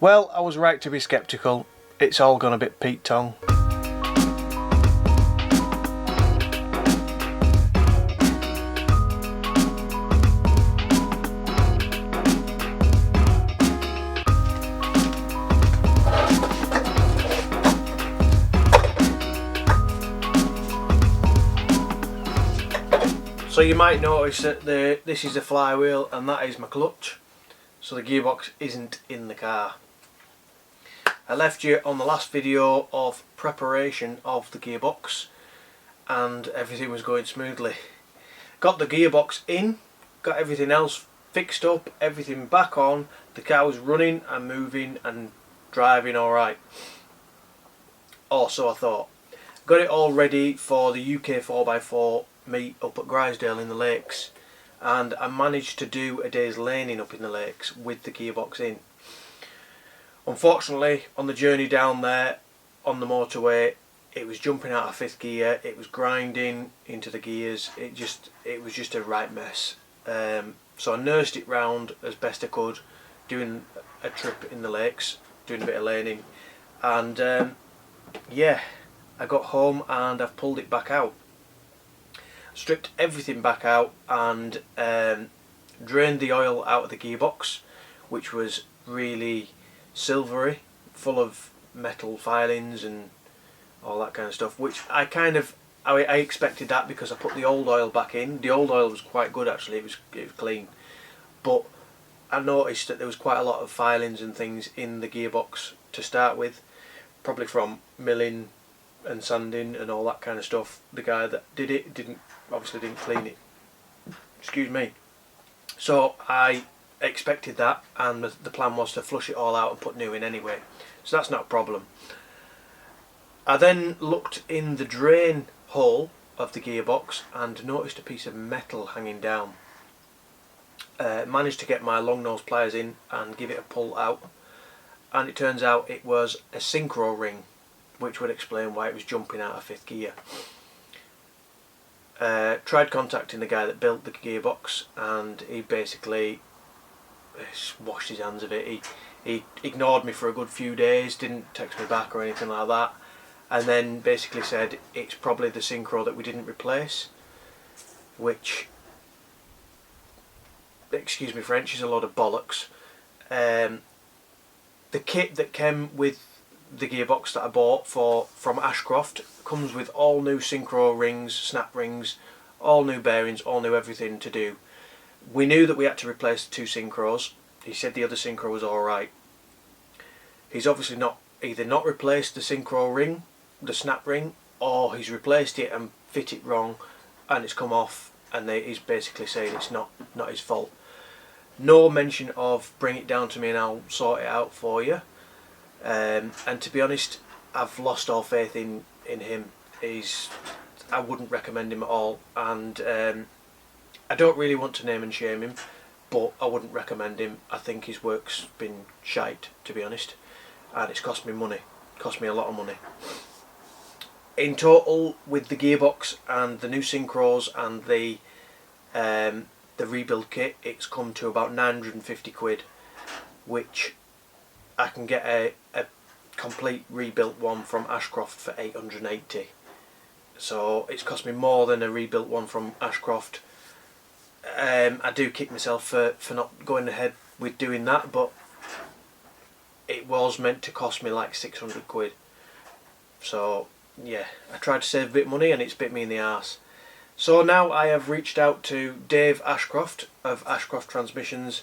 Well, I was right to be sceptical. It's all gone a bit Pete Tong. So you might notice that this is the flywheel and that is my clutch. So the gearbox isn't in the car. I left you on the last video of preparation of the gearbox and everything was going smoothly. Got the gearbox in, got everything else fixed up, everything back on, the car was running and moving and driving alright. Or so I thought. Got it all ready for the UK 4x4 meet up at Grisdale in the Lakes, and I managed to do a day's laning up in the Lakes with the gearbox in. Unfortunately, on the journey down there on the motorway, it was jumping out of fifth gear, it was grinding into the gears, it was just a right mess. So I nursed it round as best I could, doing a trip in the Lakes, doing a bit of laning, and yeah, I got home and I've pulled it back out. Stripped everything back out and drained the oil out of the gearbox, which was really silvery, full of metal filings and all that kind of stuff, which I expected that because I put the old oil back in. The old oil was quite good actually, it was clean, but I noticed that there was quite a lot of filings and things in the gearbox to start with, probably from milling and sanding and all that kind of stuff. The guy that did it obviously didn't clean it, excuse me. So I expected that, and the plan was to flush it all out and put new in anyway, so that's not a problem. I then looked in the drain hole of the gearbox and noticed a piece of metal hanging down. Managed to get my long nose pliers in and give it a pull out, and it turns out it was a synchro ring, which would explain why it was jumping out of fifth gear. Tried contacting the guy that built the gearbox and he basically washed his hands of it. He ignored me for a good few days, didn't text me back or anything like that, and then basically said it's probably the synchro that we didn't replace, which, excuse me French, is a load of bollocks. The kit that came with the gearbox that I bought from Ashcroft comes with all new synchro rings, snap rings, all new bearings, all new everything to do. We knew that we had to replace the two synchros. He said the other synchro was alright. He's obviously either not replaced the synchro ring, the snap ring, or he's replaced it and fit it wrong and it's come off, and he's basically saying it's not his fault. No mention of bring it down to me and I'll sort it out for you. And to be honest, I've lost all faith in him. I wouldn't recommend him at all, and I don't really want to name and shame him, but I wouldn't recommend him. I think his work's been shite, to be honest, and it's cost me money, cost me a lot of money. In total, with the gearbox and the new synchros and the rebuild kit, it's come to about 950 quid, which I can get a complete rebuilt one from Ashcroft for 880. So it's cost me more than a rebuilt one from Ashcroft. I do kick myself for not going ahead with doing that, but it was meant to cost me like 600 quid. So yeah, I tried to save a bit of money and it's bit me in the arse. So now I have reached out to Dave Ashcroft of Ashcroft Transmissions.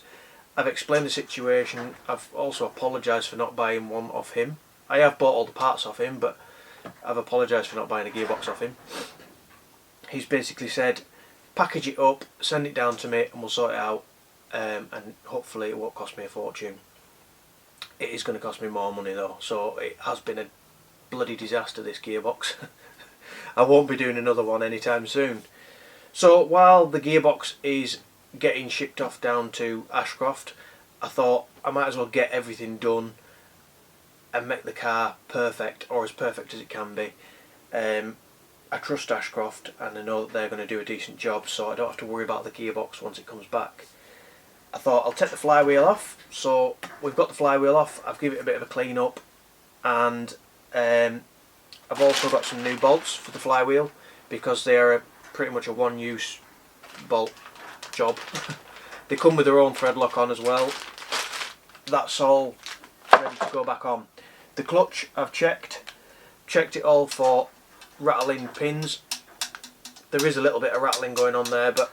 I've explained the situation. I've also apologised for not buying one off him. I have bought all the parts off him, but I've apologised for not buying a gearbox off him. He's basically said, package it up, send it down to me and we'll sort it out, and hopefully it won't cost me a fortune. It is going to cost me more money though, so it has been a bloody disaster, this gearbox. I won't be doing another one anytime soon. So while the gearbox is getting shipped off down to Ashcroft, I thought I might as well get everything done and make the car perfect, or as perfect as it can be. I trust Ashcroft and I know that they're going to do a decent job, so I don't have to worry about the gearbox once it comes back. I thought I'll take the flywheel off. So we've got the flywheel off, I've given it a bit of a clean up, and I've also got some new bolts for the flywheel because they are pretty much a one-use bolt job. They come with their own thread lock on as well. That's all ready to go back on. The clutch I've checked it all for rattling pins. There is a little bit of rattling going on there, but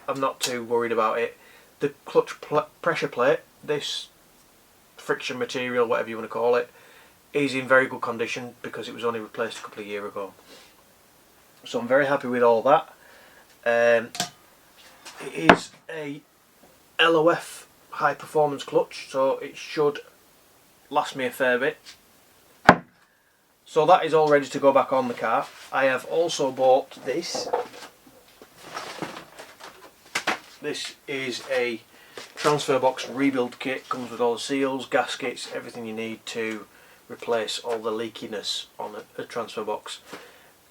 I'm not too worried about it. The clutch pressure plate, this friction material, whatever you want to call it, is in very good condition because it was only replaced a couple of years ago. So I'm very happy with all that. It is a LOF high performance clutch, so it should last me a fair bit. So that is all ready to go back on the car. I have also bought this. This is a transfer box rebuild kit. Comes with all the seals, gaskets, everything you need to replace all the leakiness on a transfer box.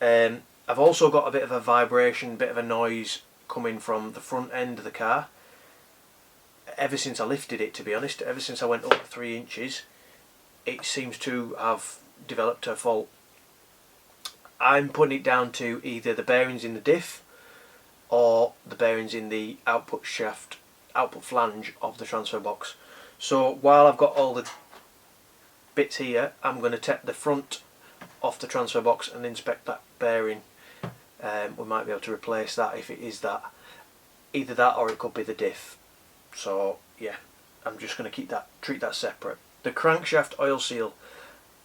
I've also got a bit of a vibration, bit of a noise coming from the front end of the car. Ever since I lifted it, to be honest, ever since I went up 3 inches, it seems to have developed a fault. I'm putting it down to either the bearings in the diff or the bearings in the output shaft, output flange of the transfer box. So while I've got all the bits here, I'm going to take the front off the transfer box and inspect that bearing. We might be able to replace that if it is that. Either that or it could be the diff. So yeah, I'm just going to treat that separate. The crankshaft oil seal,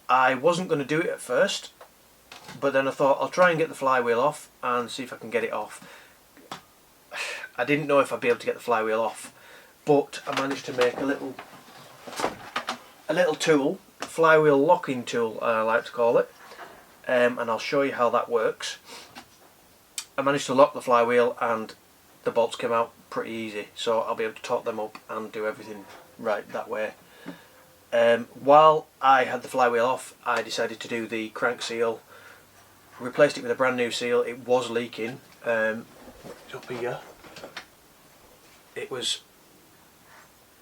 I wasn't going to do it at first, but then I thought I'll try and get the flywheel off and see if I can get it off. I didn't know if I'd be able to get the flywheel off, but I managed to make a little tool, flywheel locking tool I like to call it, and I'll show you how that works. I managed to lock the flywheel and the bolts came out pretty easy, so I'll be able to torque them up and do everything right that way. While I had the flywheel off, I decided to do the crank seal, replaced it with a brand new seal. It was leaking. It's up here. It was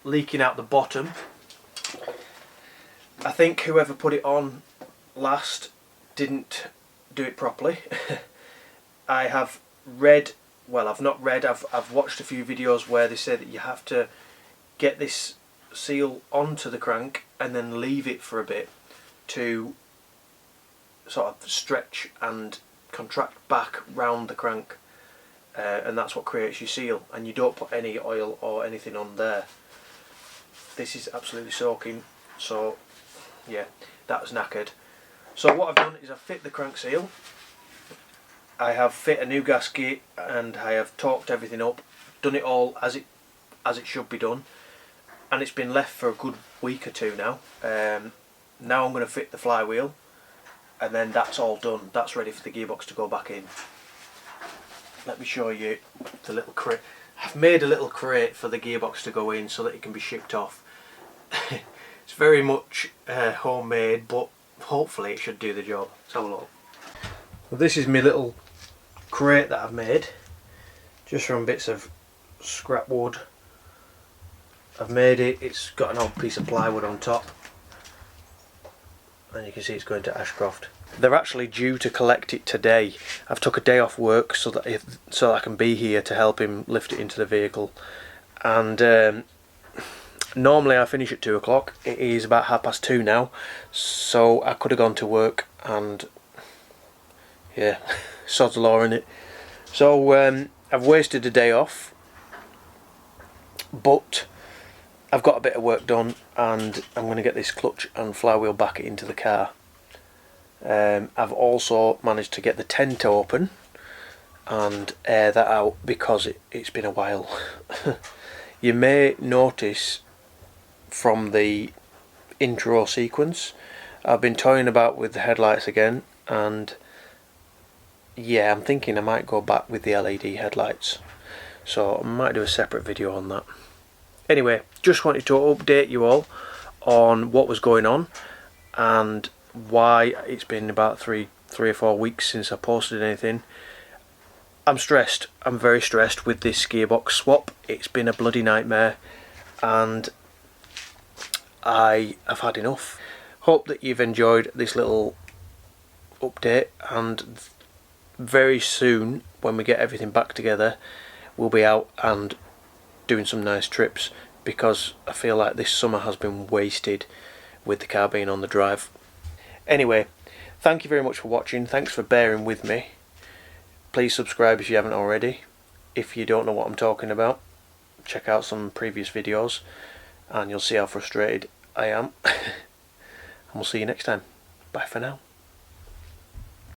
leaking out the bottom. I think whoever put it on last didn't do it properly. I have read, well, I've not read, I've watched a few videos where they say that you have to get this seal onto the crank and then leave it for a bit to sort of stretch and contract back round the crank, and that's what creates your seal, and you don't put any oil or anything on there. This is absolutely soaking, so yeah, that was knackered. So what I've done is I've fit the crank seal, I have fit a new gasket, and I have torqued everything up, done it all as it should be done, and it's been left for a good week or two now. Now I'm going to fit the flywheel, and then that's all done. That's ready for the gearbox to go back in. Let me show you the little crate. I've made a little crate for the gearbox to go in so that it can be shipped off. It's very much homemade, but hopefully it should do the job. Let's have a look. Well, this is my little crate that I've made, just from bits of scrap wood. I've made it, it's got an old piece of plywood on top, and you can see it's going to Ashcroft. They're actually due to collect it today. I've took a day off work so that I can be here to help him lift it into the vehicle. And normally I finish at 2 o'clock. It is about 2:30 now, so I could have gone to work, and yeah, sod's law in it. So I've wasted a day off, but I've got a bit of work done, and I'm going to get this clutch and flywheel back into the car. I've also managed to get the tent open and air that out because it's been a while. You may notice from the intro sequence I've been toying about with the headlights again, and yeah, I'm thinking I might go back with the LED headlights, so I might do a separate video on that. Anyway, just wanted to update you all on what was going on and why it's been about three or 4 weeks since I posted anything. I'm stressed. I'm very stressed with this gearbox swap. It's been a bloody nightmare and I have had enough. Hope that you've enjoyed this little update, and very soon when we get everything back together we'll be out and doing some nice trips, because I feel like this summer has been wasted with the car being on the drive. Anyway, thank you very much for watching. Thanks for bearing with me. Please subscribe if you haven't already. If you don't know what I'm talking about, check out some previous videos and you'll see how frustrated I am. And we'll see you next time. Bye for now.